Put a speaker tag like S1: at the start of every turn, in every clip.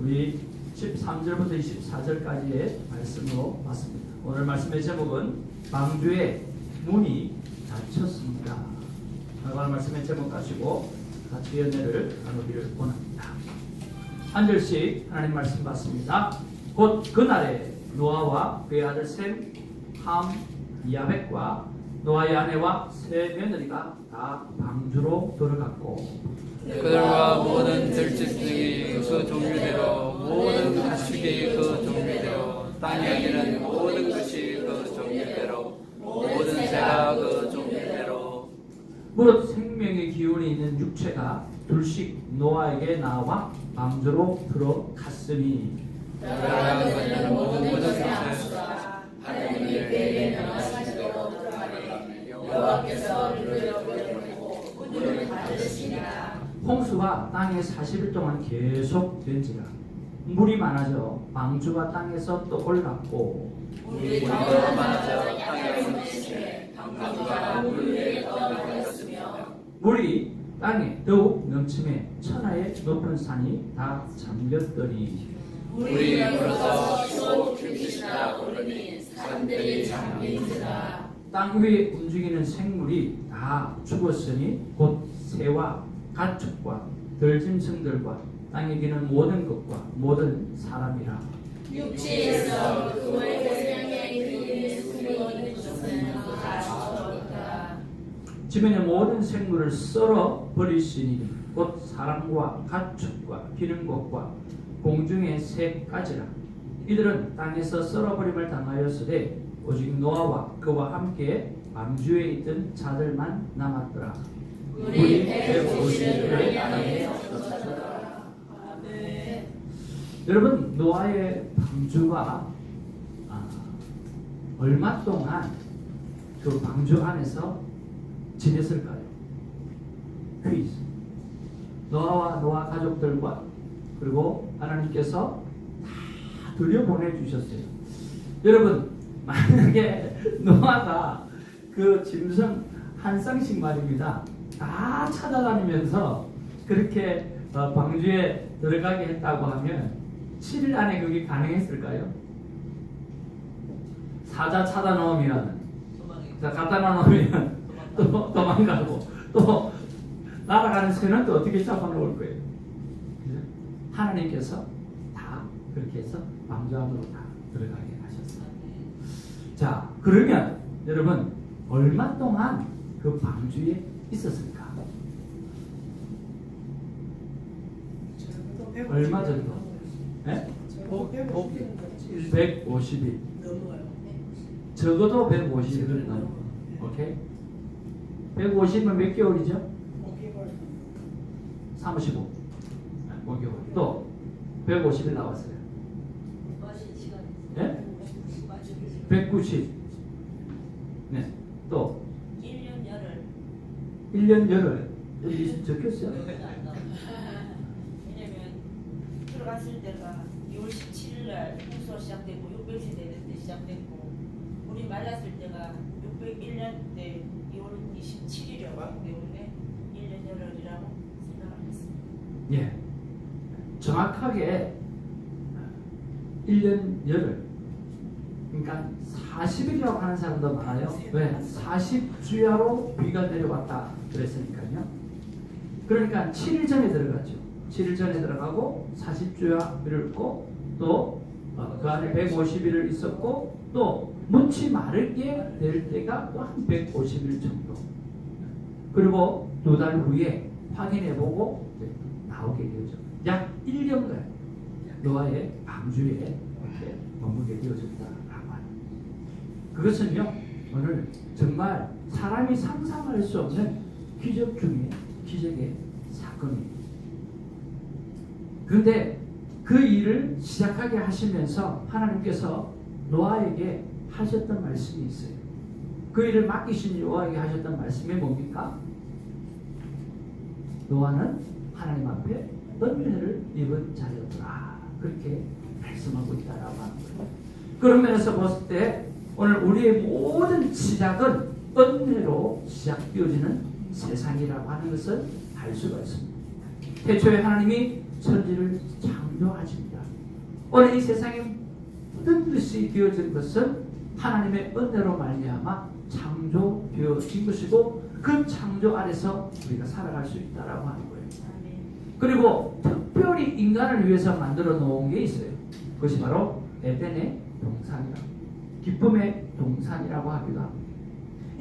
S1: 우리 13절부터 24절까지의 말씀으로 봤습니다. 오늘 말씀의 제목은 방주의 문이 닫혔습니다. 오늘 말씀의 제목 가지고 같이 연애를 나누기를 원합니다. 한 절씩 하나님 말씀 받습니다. 곧 그날에 노아와 그의 아들 셈, 함, 야벳과 노아의 아내와 세 며느리가 다 방주로 들어갔고
S2: 그들과 모든 들짐승이 그 종류대로 모든 가축이 그 종류대로 땅에 기는 모든 것이 그 종류대로 모든 새가 그 종류대로
S1: 무릇 생명의 기운이 있는 육체가 둘씩 노아에게 나와 방주로 들어갔으니
S2: 그러나 그들은 모든 것을
S3: 하나님이 그에게 명하시기로 들어가니 여호와께서 그를 보내고 문을 닫으시니라.
S1: 홍수가 땅에 40일 동안 계속 된지라 물이 많아져 방주가 땅에서 떠올랐고
S3: 물이 더 많아져 땅에 묻히매 방주가 물 위에 떠올랐으며
S1: 물이 땅에 더욱 넘침에 천하의 높은 산이 다 잠겼더니
S3: 물이 불어서 쭉 규빗이나 오르니 산들이 잠긴지라.
S1: 땅 위에 움직이는 생물이 다 죽었으니 곧 새와 가축과 들짐승들과 땅에 기는 모든 것과 모든 사람이라.
S3: 육지에서 그의 생명의 기운이 숨어 있는 것은 다 죽었다.
S1: 주변의 모든 생물을 썰어 버리시니 곧 사람과 가축과 기는 것과 공중의 새까지라. 이들은 땅에서 썰어버림을 당하였으되 오직 노아와 그와 함께 방주에 있던 자들만 남았더라.
S3: 우리 150을 땅에 없어졌다. 아멘.
S1: 여러분, 노아의 방주가 얼마 동안 그 방주 안에서 지냈을까요? 퀴즈. 노아와 노아 가족들과 그리고 하나님께서 다 들여보내주셨어요. 여러분, 만약에 노아가 그 짐승 한 쌍씩 말입니다. 다 찾아다니면서 그렇게 방주에 들어가게 했다고 하면 7일 안에 그게 가능했을까요? 사자 찾아 놓으면, 갖다 놓으면 또 도망가고, 또 날아가는 새는 또 어떻게 잡아놓을 거예요? 하나님께서 다 그렇게 해서 방주 안으로 다 들어가게 하셨어요. 자, 그러면 여러분 얼마 동안 그 방주에 있었을까? 얼마 정도? 네? 150일. 적어도 150일은 넘어. 오케이? 150은 몇 개월이죠? 35. 5개월. 또 150일 나왔어요. 네? 190. 네. 또
S4: 1년 열흘.
S1: 1년 열흘. 여기 적혔어요.
S4: 왜냐면 들어갔을 때가 2월 17일 날 홍수가 시작되고 600세대 때 시작됐고 물이 말랐을 때가 601년 때 2월 27일이었기 때문에 1년 열흘이라고 생각을 했습니다.
S1: 예. 정확하게 1년 열흘. 그러니까 40일이라고 하는 사람도 많아요. 왜? 40주야로 비가 내려왔다 그랬으니까요. 그러니까 7일 전에 들어갔죠. 7일 전에 들어가고 40주야를 있고 또 그 안에 150일을 있었고 또 묻지 마르게 될 때가 또 한 150일 정도. 그리고 2달 후에 확인해보고 나오게 되죠. 약 1년간 노아의 방주에 이렇게 머물게 되어졌다라고 합니다. 그것은요, 오늘 정말 사람이 상상할 수 없는 기적 중에 기적의 사건입니다. 그런데 그 일을 시작하게 하시면서 하나님께서 노아에게 하셨던 말씀이 있어요. 그 일을 맡기신 노아에게 하셨던 말씀이 뭡니까? 노아는 하나님 앞에 은혜를 입은 자였더라. 그렇게 말씀하고 있다라고 하는 거예요. 그런 면에서 봤을 때 오늘 우리의 모든 시작은 은혜로 시작되어지는 세상이라고 하는 것을 알 수가 있습니다. 태초에 하나님이 천지를 창조하십니다. 오늘 이 세상에 모든 것이 되어진 것은 하나님의 은혜로 말미암아 창조되어진 것이고 그 창조 안에서 우리가 살아갈 수 있다라고 하는 거예요. 그리고 특별히 인간을 위해서 만들어 놓은 게 있어요. 그것이 바로 에덴의 동산이라고, 기쁨의 동산이라고 하기도 합니다.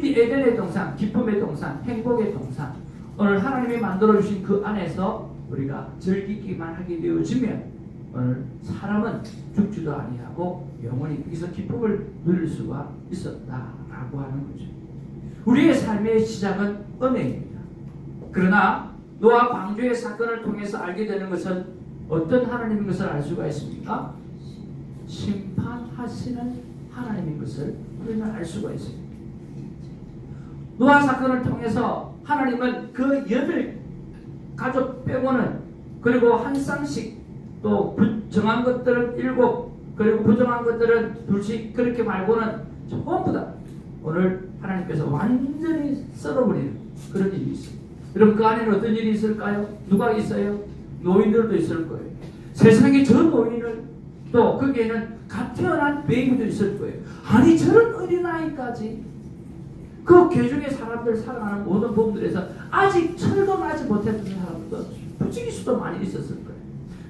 S1: 이 에덴의 동산, 기쁨의 동산, 행복의 동산, 오늘 하나님이 만들어주신 그 안에서 우리가 즐기기만 하게 되어지면 오늘 사람은 죽지도 아니하고 영원히 거기서 기쁨을 누릴 수가 있었다라고 하는 거죠. 우리의 삶의 시작은 은혜입니다. 그러나 노아 방주의 사건을 통해서 알게 되는 것은 어떤 하나님인 것을 알 수가 있습니까? 심판하시는 하나님인 것을 우리는 알 수가 있습니다. 노아 사건을 통해서 하나님은 그 8가족 빼고는, 그리고 한 쌍씩, 또 정한 것들은 7, 그리고 부정한 것들은 2씩, 그렇게 말고는 전부 다 오늘 하나님께서 완전히 썰어버리는 그런 일이 있어요. 여러분, 그 안에는 어떤 일이 있을까요? 누가 있어요? 노인들도 있을 거예요. 세상에 저 노인을, 또 거기에는 갓 태어난 베이비도 있을 거예요. 아니, 저런 어린아이까지 그 개중의 사람들 살아가는 모든 부분들에서 아직 철거하지 못했던 사람들도 부지기 수도 많이 있었을 거예요.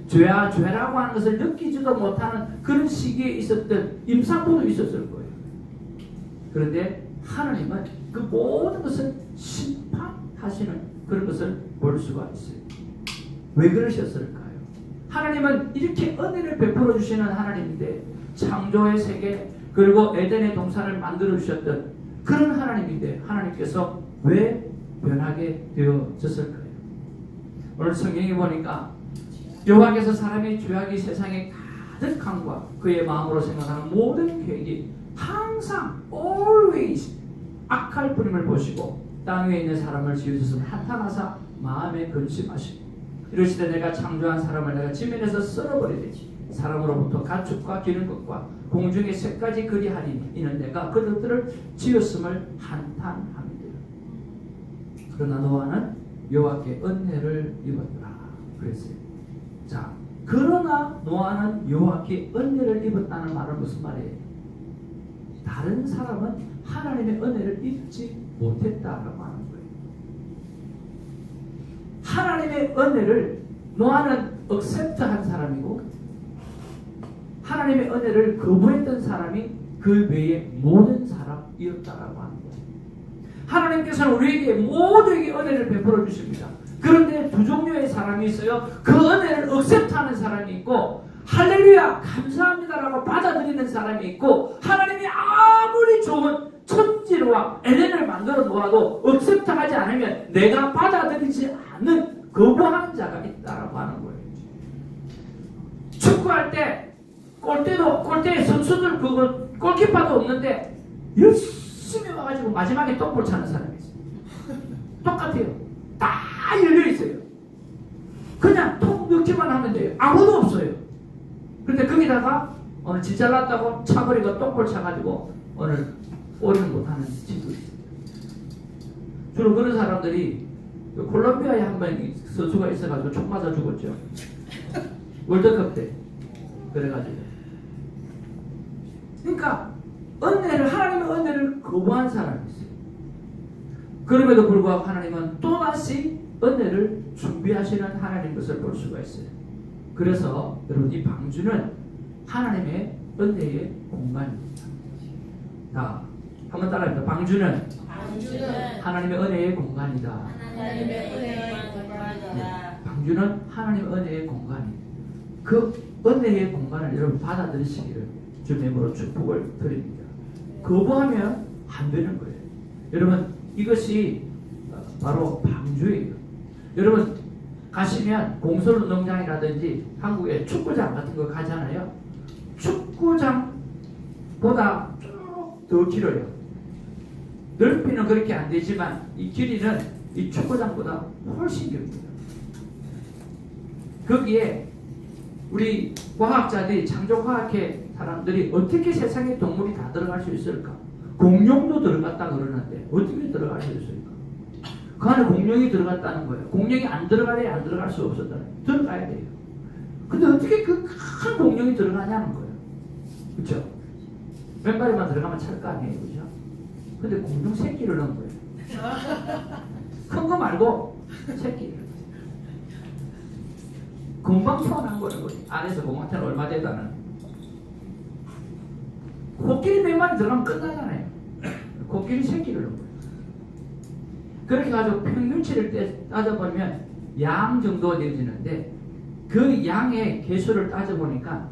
S1: 죄야 죄라고 하는 것을 느끼지도 못하는 그런 시기에 있었던 임산부도 있었을 거예요. 그런데 하나님은 그 모든 것을 심판하시는 그런 것을 볼 수가 있어요. 왜 그러셨을까요? 하나님은 이렇게 은혜를 베풀어 주시는 하나님인데, 창조의 세계 그리고 에덴의 동산을 만들어 주셨던 그런 하나님인데 하나님께서 왜 변하게 되어졌을까요? 오늘 성경에 보니까 여호와께서 사람의 죄악이 세상에 가득함과 그의 마음으로 생각하는 모든 계획이 항상 always 악할 뿐임을 보시고 땅 위에 있는 사람을 지으셨으면 한탄하사 마음에 근심하시고 이르시되 내가 창조한 사람을 내가 지면에서 썰어버리리니 사람으로부터 가축과 기는 것과 공중의 새까지 그리하리니 이는 내가 그들을 지었음을 한탄합니다. 그러나 노아는 여호와께 은혜를 입었더라 그랬어요. 자, 그러나 노아는 여호와께 은혜를 입었다는 말은 무슨 말이에요? 다른 사람은 하나님의 은혜를 입지 못했다라고 하는 거예요. 하나님의 은혜를 노아는 accept한 사람이고 하나님의 은혜를 거부했던 사람이 그 외의 모든 사람이었다라고 하는 거예요. 하나님께서는 우리에게 모두에게 은혜를 베풀어 주십니다. 그런데 두 종류의 사람이 있어요. 그 은혜를 accept하는 사람이 있고 할렐루야 감사합니다라고 받아들이는 사람이 있고, 하나님이 아무리 좋은 천지와 에덴을 만들어 놓아도 accept하지 않으면 내가 받아들이지 않는 거부하는 자가 있다라고 하는 거예요. 축구할 때 골대에 선수들 그거 골키퍼도 없는데 열심히 와가지고 마지막에 똥볼 차는 사람이 있어요. 똑같아요. 다 열려 있어요. 그냥 통 넣기만 하면 돼요. 아무도 없어요. 그런데 거기다가 오늘 지 잘났다고 차버리고 똥볼 차가지고 오늘 오리는 못하는 집도 있어요. 주로 그런 사람들이 콜롬비아에 한 번 선수가 있어가지고 총 맞아 죽었죠. 월드컵 때. 그래가지고. 그러니까 하나님의 은혜를 거부한 사람이 있어요. 그럼에도 불구하고 하나님은 또다시 은혜를 준비하시는 하나님 것을 볼 수가 있어요. 그래서 여러분, 이 방주는 하나님의 은혜의 공간입니다. 자, 한번 따라합니다. 방주는 하나님의 은혜의 공간이다. 방주는 하나님의 은혜의 공간입니다. 그 은혜의 공간을 여러분 받아들이시기를 주님으로 축복을 드립니다. 거부하면 안 되는 거예요. 여러분, 이것이 바로 방주예요. 여러분 가시면 공설운동장이라든지 한국에 축구장 같은 거 가잖아요. 축구장보다 쭉 더 길어요. 넓이는 그렇게 안 되지만 이 길이는 이 축구장보다 훨씬 깁니다. 거기에 우리 과학자들이, 창조과학회 사람들이 어떻게 세상에 동물이 다 들어갈 수 있을까? 공룡도 들어갔다 그러는데 어떻게 들어갈 수 있을까? 그 안에 공룡이 들어갔다는 거예요. 공룡이 안 들어가야 안 들어갈 수 없었다는 거예요. 들어가야 돼요. 근데 어떻게 그 큰 공룡이 들어가냐는 거예요. 그렇죠? 몇 마리만 들어가면 찰 거 아니에요. 그죠? 근데 공룡 새끼를 넣은 거예요. 큰 거 말고 새끼를. 금방 태어난 거예요. 안에서 공한테는 얼마 되다는. 코끼리 몇 마리 들어가면 끝나잖아요. 코끼리 새끼를 넣은 거예요. 그렇게 가지고 평균치를 따져보면 양 정도 되어지는데 그 양의 개수를 따져보니까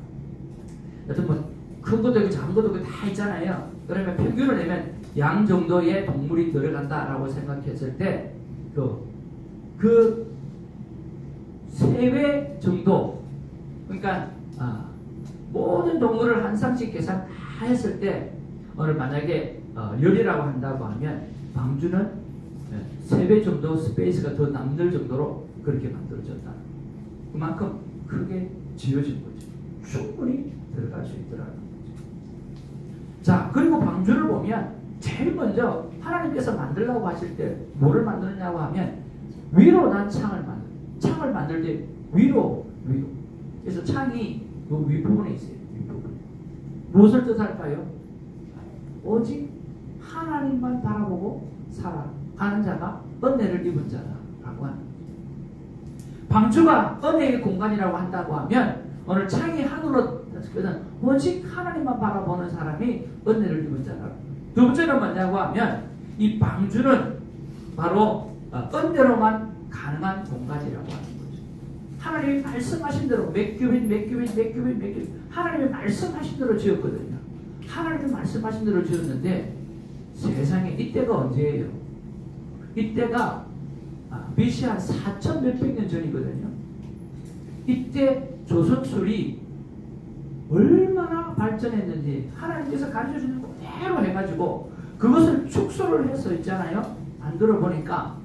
S1: 여튼 뭐 큰 것도 있고 작은 것도 있고 다 있잖아요. 그러면 평균을 내면 양 정도의 동물이 들어간다라고 생각했을 때 그 3배 정도, 그러니까 모든 동물을 한 쌍씩 계산 다 했을 때 오늘 만약에 열이라고 한다고 하면 방주는 3배 정도 스페이스가 더 남는 정도로 그렇게 만들어졌다. 그만큼 크게 지어진 거죠. 충분히 들어갈 수 있더라는 거죠. 자, 그리고 방주를 보면 제일 먼저 하나님께서 만들려고 하실 때 뭐를 만드느냐고 하면 위로 난 창을 만들 때 위로. 그래서 창이 그 윗부분에 있어요. 윗부분. 무엇을 뜻할까요? 오직 하나님만 바라보고 살아가는 자가 은혜를 입은 자라고 하는 거예요. 방주가 은혜의 공간이라고 한다고 하면 오늘 창이 하늘로 오직 하나님만 바라보는 사람이 은혜를 입은 자라고. 두 번째는 뭐냐고 하면 이 방주는 바로 은혜로만 가능한 공간이라고 하는 거죠. 하나님이 말씀하신 대로 몇 규빗 하나님이 말씀하신 대로 지었거든요. 하나님이 말씀하신 대로 지었는데 세상에 이때가 언제예요? 이때가 BC 한 4천 몇백 년 전이거든요. 이때 조선술이 얼마나 발전했는지 하나님께서 가르쳐주는 그대로 해가지고 그것을 축소를 해서 있잖아요. 만들어 보니까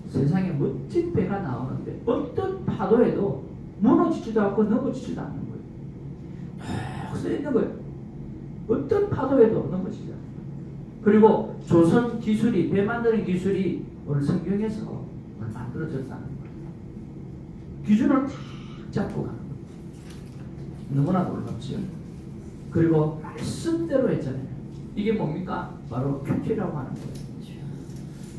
S1: 세상에 멋진 배가 나오는데 어떤 파도에도 무너지지도 않고 넘어지지도 않는 거예요. 쭉 서 있는 거예요. 어떤 파도에도 넘어지지 않는 거예요. 그리고 조선 기술이, 배 만드는 기술이 오늘 성경에서 만들어졌다는 거예요. 기준을 탁 잡고 가는 거예요. 너무나 놀랍죠. 그리고 말씀대로 했잖아요. 이게 뭡니까? 바로 큐티라고 하는 거예요.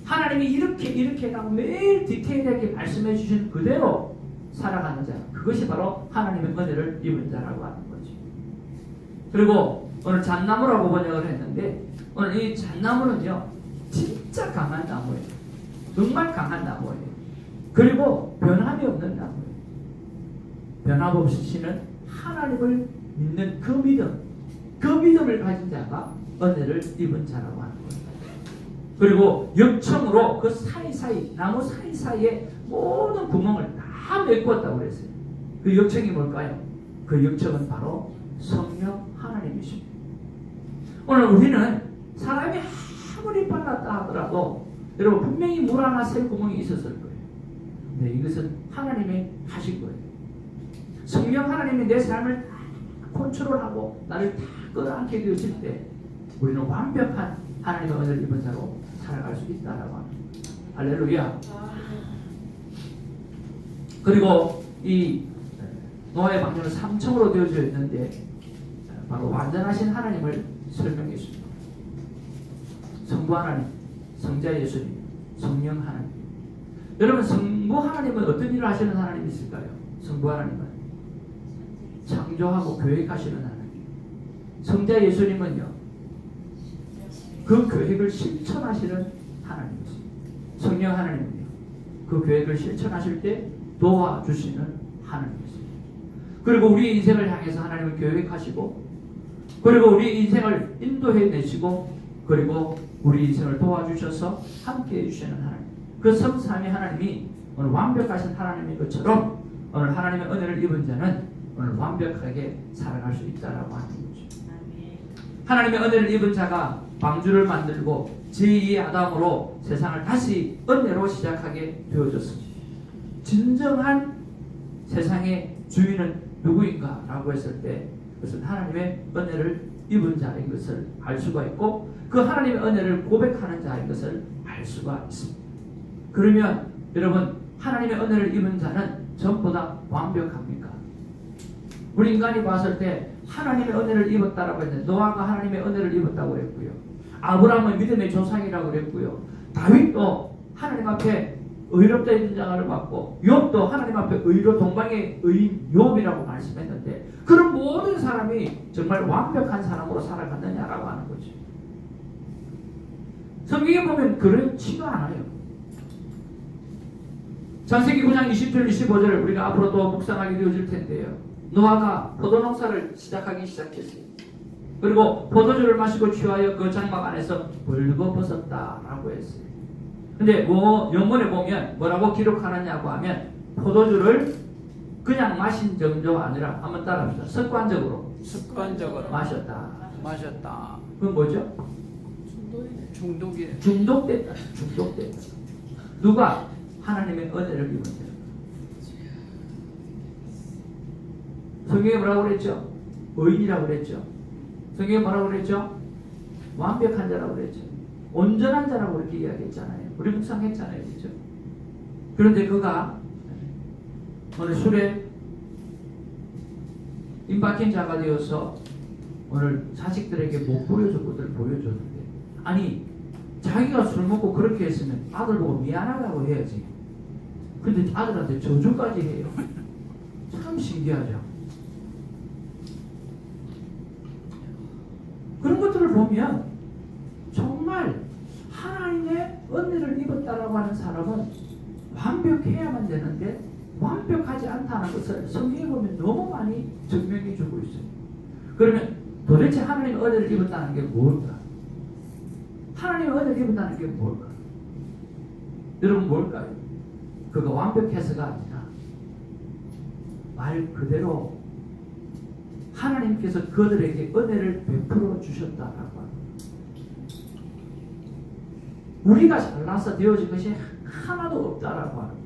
S1: 하나님이 이렇게 하고 매일 디테일하게 말씀해 주신 그대로 살아가는 자, 그것이 바로 하나님의 은혜를 입은 자라고 하는 거죠. 그리고 오늘 잣나무라고 번역을 했는데 오늘 이 잣나무는요 진짜 강한 나무예요. 정말 강한 나무예요. 그리고 변함이 없는 나무예요. 변함없이는 하나님을 믿는 그 믿음을 가진 자가 은혜를 입은 자라고 하는 거예요. 그리고 역청으로 그 사이사이, 나무 사이사이에 모든 구멍을 다 메꾸었다고 그랬어요. 그 역청이 뭘까요? 그 역청은 바로 성령 하나님이십니다. 오늘 우리는 사람이 아무리 빨랐다 하더라도 여러분 분명히 물 하나 셀 구멍이 있었을 거예요. 근데 이것은 하나님이 하신 거예요. 성령 하나님이 내 삶을 다 컨트롤하고 나를 다 끌어안게 되었을 때 우리는 완벽한 하나님의 은혜를 입은 자로 살아갈 수 있다라고 합니다. 할렐루야. 그리고 이 노아의 방주는 3층으로 되어져 있는데 바로 완전하신 하나님을 설명했습니다. 성부 하나님, 성자 예수님, 성령 하나님. 여러분 성부 하나님은 어떤 일을 하시는 하나님이 있을까요? 성부 하나님은 창조하고 계획하시는 하나님. 성자 예수님은요 그 계획을 실천하시는 하나님이십니다. 성령 하나님은요 그 계획을 실천하실 때 도와주시는 하나님이십니다. 그리고 우리 인생을 향해서 하나님을 계획하시고 그리고 우리 인생을 인도해 내시고 그리고 우리 인생을 도와주셔서 함께해 주시는 하나님. 그 성삼위 하나님이 오늘 완벽하신 하나님인 것처럼 오늘 하나님의 은혜를 입은 자는 오늘 완벽하게 살아갈 수 있다라고 하는 거죠. 하나님의 은혜를 입은 자가 방주를 만들고 제2의 아담으로 세상을 다시 은혜로 시작하게 되어졌습니다. 진정한 세상의 주인은 누구인가? 라고 했을 때 그것은 하나님의 은혜를 입은 자인 것을 알 수가 있고 그 하나님의 은혜를 고백하는 자인 것을 알 수가 있습니다. 그러면 여러분 하나님의 은혜를 입은 자는 전부 다 완벽합니까? 우리 인간이 봤을 때 하나님의 은혜를 입었다라고 했는데 노아가 하나님의 은혜를 입었다고 그랬고요. 아브라함은 믿음의 조상이라고 그랬고요. 다윗도 하나님 앞에 의롭다 있는 자가를 받고 욥도 하나님 앞에 의로 동방의 의인 욥이라고 말씀했는데 그런 모든 사람이 정말 완벽한 사람으로 살아갔느냐라고 하는 거죠. 성경에 보면 그렇지가 않아요. 창세기 9장 20절 25절을 우리가 앞으로 또 묵상하게 되어질 텐데요. 노아가 포도농사를 시작하기 시작했어요. 그리고 포도주를 마시고 취하여 그 장막 안에서 벌거벗었다라고 했어요. 근데 영문에 보면 뭐라고 기록하느냐고 하면 포도주를 그냥 마신 정도가 아니라 한번 따라합시다. 습관적으로 마셨다. 그건 뭐죠? 중독됐다. 누가? 하나님의 은혜를 입은 자. 성경에 뭐라고 그랬죠? 의인이라고 그랬죠. 성경에 뭐라고 그랬죠? 완벽한 자라고 그랬죠. 온전한 자라고 그렇게 이야기했잖아요. 우리 묵상했잖아요. 그렇죠? 그런데 그가 오늘 술에 임박힌 자가 되어서 오늘 자식들에게 못 보여줄 것들을 보여줬는데 아니 자기가 술 먹고 그렇게 했으면 아들 보고 미안하다고 해야지. 근데 아들한테 저주까지 해요. 참 신기하죠. 그런 것들을 보면 정말 하나님의 은혜를 입었다라고 하는 사람은 완벽해야만 되는데 완벽하지 않다는 것을 성경에 보면 너무 많이 증명해 주고 있어요. 그러면 도대체 하나님의 은혜를 입었다는 게 뭘까? 하나님의 은혜를 입었다는 게 뭘까? 여러분 뭘까요? 그가 완벽해서가 아니라 말 그대로 하나님께서 그들에게 은혜를 베풀어 주셨다라고 합니다. 우리가 잘나서 되어진 것이 하나도 없다라고 하는 거예요.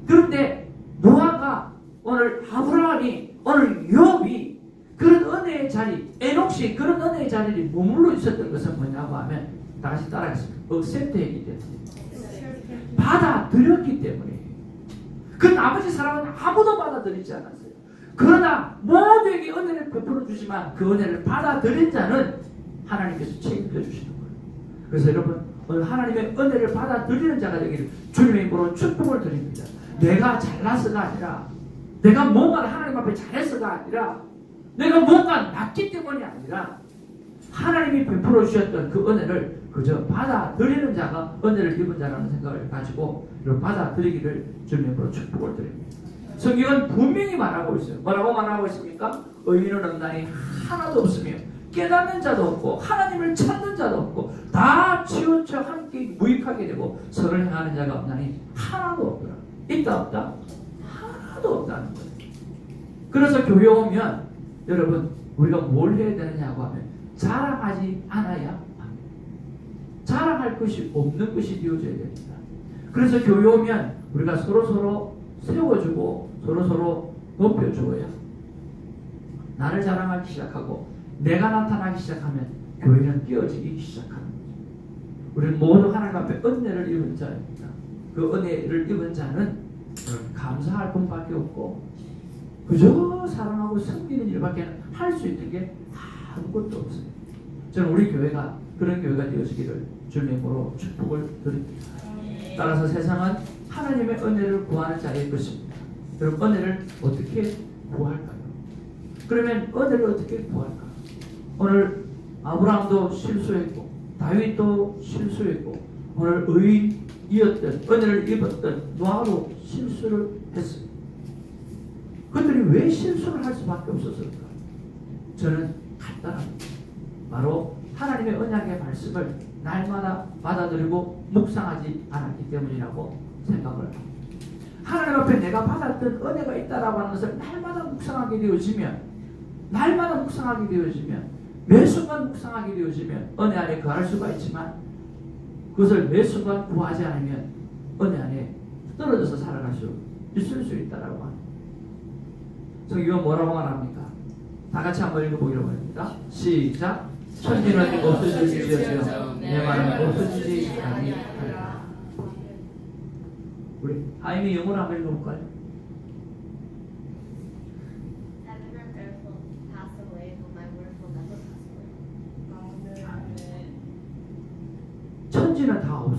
S1: 그런데 노아가 오늘 아브라함이 오늘 욥이 그런 은혜의 자리, 에녹시 그런 은혜의 자리에 머물러 있었던 것은 뭐냐고 하면 다시 따라하겠습니다. 억셉트했기 때문에 받아들였기 때문에 그 나머지 사람은 아무도 받아들이지 않았어요. 그러나 모두에게 은혜를 베풀어 주지만 그 은혜를 받아들인 자는 하나님께서 책임져 주시는 거예요. 그래서 여러분 오늘 하나님의 은혜를 받아들이는 자가 되기를 주님의 이름으로 축복을 드립니다. 내가 잘나서가 아니라 내가 뭔가를 하나님 앞에 잘해서가 아니라 내가 뭔가 낫기 때문이 아니라 하나님이 베풀어 주셨던 그 은혜를 그저 받아들이는 자가 은혜를 입은 자라는 생각을 가지고 받아들이기를 주님으로 축복을 드립니다. 성경은 분명히 말하고 있어요. 뭐라고 말하고 있습니까? 의인은 없나니 하나도 없으며 깨닫는 자도 없고 하나님을 찾는 자도 없고 다 치우쳐 함께 무익하게 되고 선을 행하는 자가 없나니 하나도 없더라. 있다 없다? 하나도 없다는 거예요. 그래서 교회 오면 여러분 우리가 뭘 해야 되느냐고 하면 자랑하지 않아야 합니다. 자랑할 것이 없는 것이 되어져야 됩니다. 그래서 교회 오면 우리가 서로 세워주고 서로 높여주어야 나를 자랑하기 시작하고 내가 나타나기 시작하면 교회는 끼어지기 시작하는 거죠. 우리는 모두 하나님 앞에 은혜를 입은 자입니다. 그 은혜를 입은 자는 감사할 뿐밖에 없고 그저 사랑하고 섬기는 일밖에 할 수 있는 게 아무것도 없어요. 저는 우리 교회가 그런 교회가 되어지기를 주님으로 축복을 드립니다. 따라서 세상은 하나님의 은혜를 구하는 자일 것입니다. 여러분 은혜를 어떻게 구할까요? 그러면 은혜를 어떻게 구할까? 오늘 아브라함도 실수했고 다윗도 실수했고 오늘 의인이었던 은혜를 입었던 노아도 실수를 했습니다. 그들이 왜 실수를 할 수밖에 없었을까? 저는 간단합니다. 바로 하나님의 언약의 말씀을 날마다 받아들이고 묵상하지 않았기 때문이라고 생각을 합니다. 하나님 앞에 내가 받았던 은혜가 있다라고 하는 것을 날마다 묵상하게 되어지면 매 순간 묵상하게 되어지면 은혜 안에 거할 수가 있지만 그것을 매 순간 구하지 않으면 은혜 안에 떨어져서 살아갈 수 있을 수 있다라고 합니다. 성경은 뭐라고 말합니까? 다 같이 한번 읽어보기로 합니다. 시작. 천지는 없어질지어도 내 말은 없어지지 아니하리라. 우리 하임이 영어로 한번 읽어볼까요?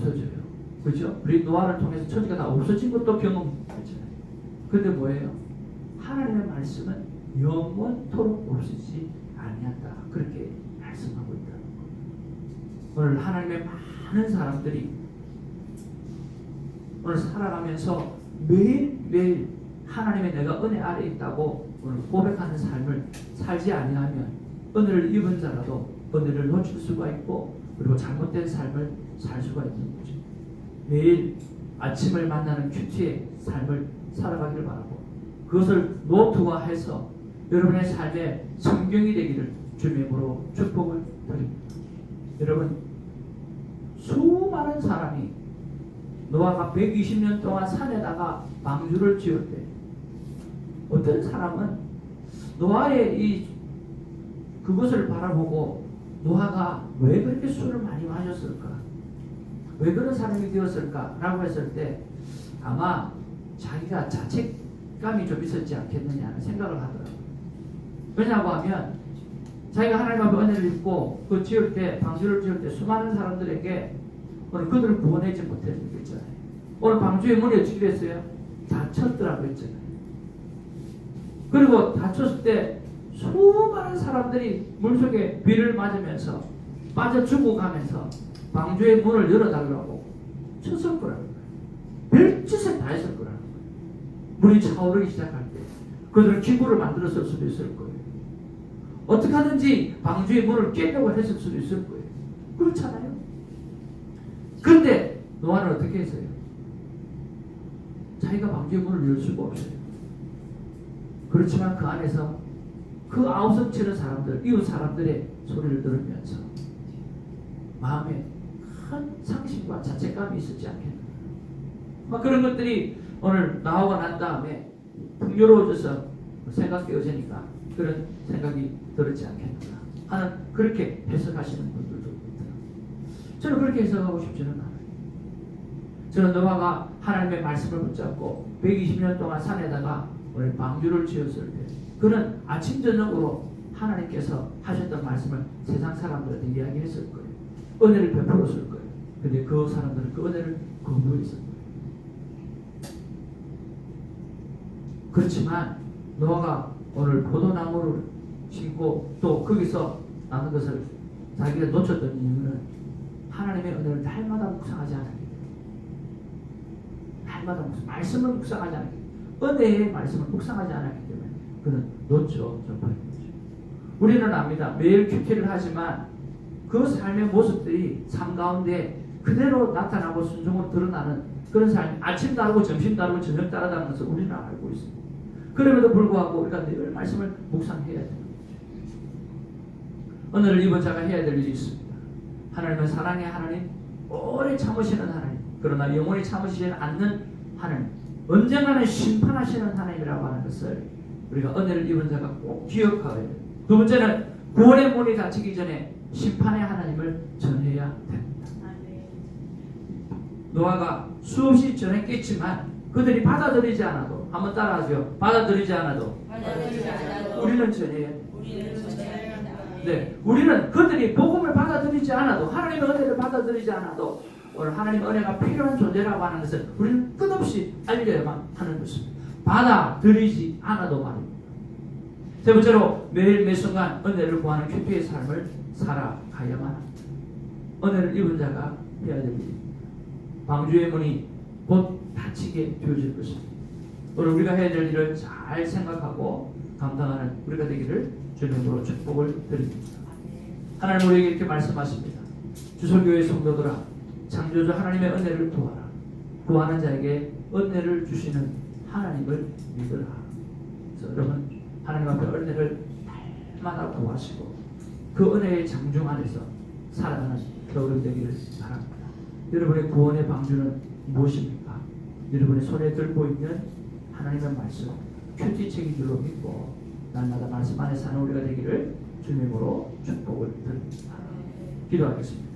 S1: 없어져요. 그죠? 우리 노아를 통해서 천지가 다 없어진 것도 경험했잖아요. 근데 뭐예요? 하나님의 말씀은 영원토록 없어지지 아니한다. 그렇게 말씀하고 있다는 거예요. 오늘 하나님의 많은 사람들이 오늘 살아가면서 매일매일 하나님의 내가 은혜 아래 있다고 오늘 고백하는 삶을 살지 아니하면 은혜를 입은 자라도 은혜를 놓칠 수가 있고 그리고 잘못된 삶을 살 수가 있는 거죠. 매일 아침을 만나는 큐티의 삶을 살아가기를 바라고 그것을 노트화해서 여러분의 삶에 성경이 되기를 주님의 이름으로 축복을 드립니다. 여러분 수많은 사람이 노아가 120년 동안 산에다가 방주를 지을 때 어떤 사람은 노아의 그것을 바라보고 노아가 왜 그렇게 술을 많이 마셨을까? 왜 그런 사람이 되었을까? 라고 했을 때 아마 자기가 자책감이 좀 있었지 않겠느냐 생각을 하더라고요. 왜냐고 하면 자기가 하나님 앞에 은혜를 입고 그 지을 때 방주를 지을 때 수많은 사람들에게 오늘 그들을 구원하지 못했는 게 있잖아요. 오늘 방주의 문이 어떻게 됐어요? 닫혔더라고 했잖아요. 그리고 닫혔을 때 수많은 사람들이 물속에 비를 맞으면서 빠져 죽어가면서 방주의 문을 열어달라고 쳤을 거라는 거예요. 별짓을 다 했을 거라는 거예요. 물이 차오르기 시작할 때 그들은 기구를 만들었을 수도 있을 거예요. 어떻게 하든지 방주의 문을 깨려고 했을 수도 있을 거예요. 그렇잖아요. 그런데 노아는 어떻게 했어요? 자기가 방주의 문을 열 수가 없어요. 그렇지만 그 안에서 그 아우성 치는 사람들, 이웃 사람들의 소리를 들으면서 마음에 큰 상심과 자책감이 있었지 않겠나. 막 그런 것들이 오늘 나오고 난 다음에 풍요로워져서 생각되어지니까 그런 생각이 들었지 않겠나 하는 그렇게 해석하시는 분들도 있더라고요. 저는 그렇게 해석하고 싶지는 않아요. 저는 노아가 하나님의 말씀을 붙잡고 120년 동안 산에다가 오늘 방주를 지었을 때 그는 아침 저녁으로 하나님께서 하셨던 말씀을 세상 사람들한테 이야기했을 거예요. 은혜를 베풀었을 거예요. 근데 그 사람들은 그 은혜를 거부했을 거예요. 그렇지만 노아가 오늘 포도나무를 심고 또 거기서 나는 것을 자기가 놓쳤던 이유는 하나님의 은혜를 날마다 묵상하지 않았기 때문에 날마다 말씀을 묵상하지 않았기 때문에 은혜의 말씀을 묵상하지 않았기 때문에 그는 놓쳐 버린 거죠. 우리는 압니다. 매일 큐티를 하지만 그 삶의 모습들이 삶 가운데 그대로 나타나고 순종으로 드러나는 그런 삶이 아침 다르고 점심 다르고 저녁 다르다는 것을 우리는 알고 있습니다. 그럼에도 불구하고 우리가 늘 말씀을 묵상해야 되는 거죠. 오늘 이번 자가 해야 될 일이 있습니다. 하나님은 사랑의 하나님, 오래 참으시는 하나님, 그러나 영원히 참으시지 않는 하나님, 언젠가는 심판하시는 하나님이라고 하는 것을 우리가 은혜를 입은 자가 꼭 기억하여야 돼요. 두 번째는 구원의 문이 닫히기 전에 심판의 하나님을 전해야 됩니다. 노아가 수없이 전했겠지만 그들이 받아들이지 않아도 한번 따라하죠. 받아들이지 않아도 우리는 전해야 돼요. 네, 우리는 그들이 복음을 받아들이지 않아도 하나님의 은혜를 받아들이지 않아도 오늘 하나님의 은혜가 필요한 존재라고 하는 것을 우리는 끝없이 알려야만 하는 것입니다. 받아들이지 않아도 말입니다. 세 번째로 매일 매 순간 은혜를 구하는 큐티의 삶을 살아가야만 합니다. 은혜를 입은 자가 해야 될 일입니다. 방주의 문이 곧 닫히게 되어질 것입니다. 오늘 우리가 해야 될 일을 잘 생각하고 감당하는 우리가 되기를 주님으로 축복을 드립니다. 하나님 우리에게 이렇게 말씀하십니다. 주설교회 성도들아, 창조주 하나님의 은혜를 구하라. 구하는 자에게 은혜를 주시는 하나님을 믿으라. 그래서 여러분 하나님 앞에 은혜를 날마다 구하시고 그 은혜의 장중 안에서 살아가는 여러분 되기를 바랍니다. 여러분의 구원의 방주는 무엇입니까? 여러분의 손에 들고 있는 하나님의 말씀, 큐티책인 줄로 믿고 날마다 말씀 안에 사는 우리가 되기를 주님으로 축복을 드립니다. 기도하겠습니다.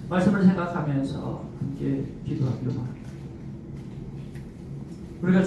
S1: 말씀을 생각하면서 함께 기도하기로 합니다. 우리가